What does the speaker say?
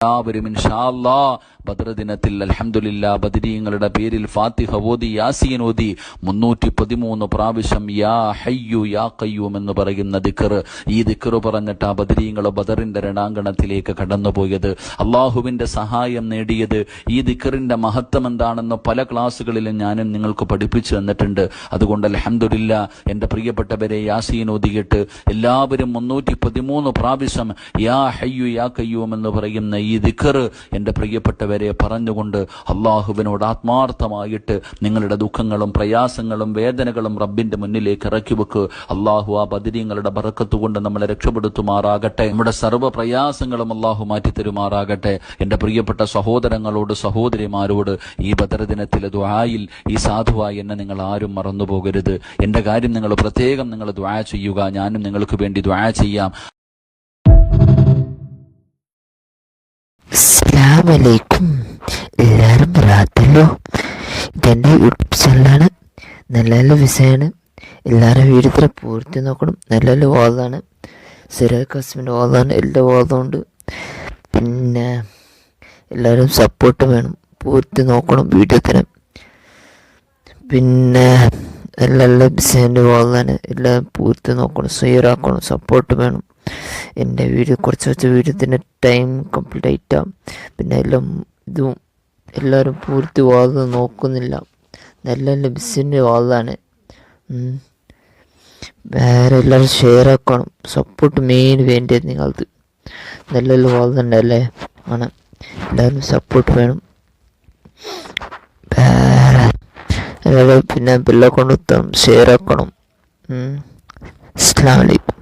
എല്ലാവരും ഇൻഷാ അല്ലാഹ് ബദർ ദിനത്തിൽ അൽഹംദുലില്ലാ ബദരീങ്ങളുടെ പേരിൽ ഫാത്തിഹ ഓതി യാസീൻ ഓതി 313 പ്രാവശ്യം യാ ഹയ്യു യാ ഖയ്യൂം എന്ന് പറയുന്ന ദിക്ർ, ഈ ദിക്ർ പറഞ്ഞിട്ട് ആ ബദരീങ്ങൾ ബദറിന്റെ രണാങ്കണത്തിലേക്ക് കടന്നുപോയത്, അള്ളാഹുവിന്റെ സഹായം നേടിയത്. ഈ ദിക്റിന്റെ മഹത്വം എന്താണെന്ന് പല ക്ലാസ്സുകളിലും ഞാനും നിങ്ങൾക്ക് പഠിപ്പിച്ചു തന്നിട്ടുണ്ട്. അതുകൊണ്ട് അൽഹംദുലില്ലാ എൻ്റെ പ്രിയപ്പെട്ടവരെ, യാസീൻ ഓതിയിട്ട് എല്ലാവരും 313 പ്രാവശ്യം യാ ഹയ്യു യാ ഖയ്യൂം എന്ന് പറയുന്ന ഈ ദിക്ർ എൻ്റെ പ്രിയപ്പെട്ടവരെ പറഞ്ഞുകൊണ്ട് അള്ളാഹുവിനോട് ആത്മാർത്ഥമായിട്ട് നിങ്ങളുടെ ദുഃഖങ്ങളും പ്രയാസങ്ങളും വേദനകളും റബ്ബിന്റെ മുന്നിലേക്ക് ഇറക്കി വെക്ക്. അള്ളാഹു ആ ബദരീങ്ങളുടെ ബറക്കത്ത് കൊണ്ട് നമ്മളെ രക്ഷപ്പെടുത്തുമാറാകട്ടെ. നമ്മുടെ സർവ്വ പ്രയാസങ്ങളും അള്ളാഹു മാറ്റിത്തരുമാറാകട്ടെ. എൻ്റെ പ്രിയപ്പെട്ട സഹോദരങ്ങളോട് സഹോദരിമാരോട് ഈ ബദർ ദിനത്തിലെ ദുആയിൽ ഈ സാധുവായി എന്നെ നിങ്ങൾ ആരും മറന്നു പോകരുത്. എൻ്റെ കാര്യം നിങ്ങൾ പ്രത്യേകം നിങ്ങൾ ദുആ ചെയ്യുക. ഞാനും നിങ്ങൾക്ക് വേണ്ടി ദുആ ചെയ്യാം. അസ്സലാമലൈക്കും. എല്ലാവരും റാത്തല്ലോ. ഇതെൻ്റെ യൂട്യൂബ് ചാനലാണ്. നല്ല നല്ല വിഷയമാണ്. എല്ലാവരും വീഡിയോ പൂർത്തി നോക്കണം. നല്ല നല്ല വാദമാണ്. സിറാജ് ഖാസിമിൻ്റെ വാദമാണ്. എല്ലാ വാദമുണ്ട്. പിന്നെ എല്ലാവരും സപ്പോർട്ട് വേണം. പൂർത്തി നോക്കണം വീഡിയോത്തിന്. പിന്നെ നല്ല നല്ല വിഷയൻ്റെ വാദമാണ്. എല്ലാം പൂർത്തി നോക്കണം. ഷെയറാക്കണം. സപ്പോർട്ട് വേണം. എൻ്റെ വീഡിയോ കുറച്ച് വീഡിയോത്തിൻ്റെ ടൈം കംപ്ലീറ്റ് ആയിട്ടാണ്. പിന്നെ എല്ലാം ഇതും എല്ലാവരും പൂർത്തി വാദം നോക്കുന്നില്ല. നല്ല നല്ല ബിസിൻ്റെ വാദമാണ്. വേറെ എല്ലാവരും ഷെയർ ആക്കണം. സപ്പോർട്ട് മെയിൻ വേണ്ടത് നിങ്ങൾക്ക്. നല്ല നല്ല വാദമുണ്ടല്ലേ ആണ്. എല്ലാവരും സപ്പോർട്ട് വേണം. വേറെ എല്ലാവരും പിന്നെ ബെല്ലൈക്കൺ ഷെയർ ആക്കണം. അസ്സലാമു അലൈക്കും.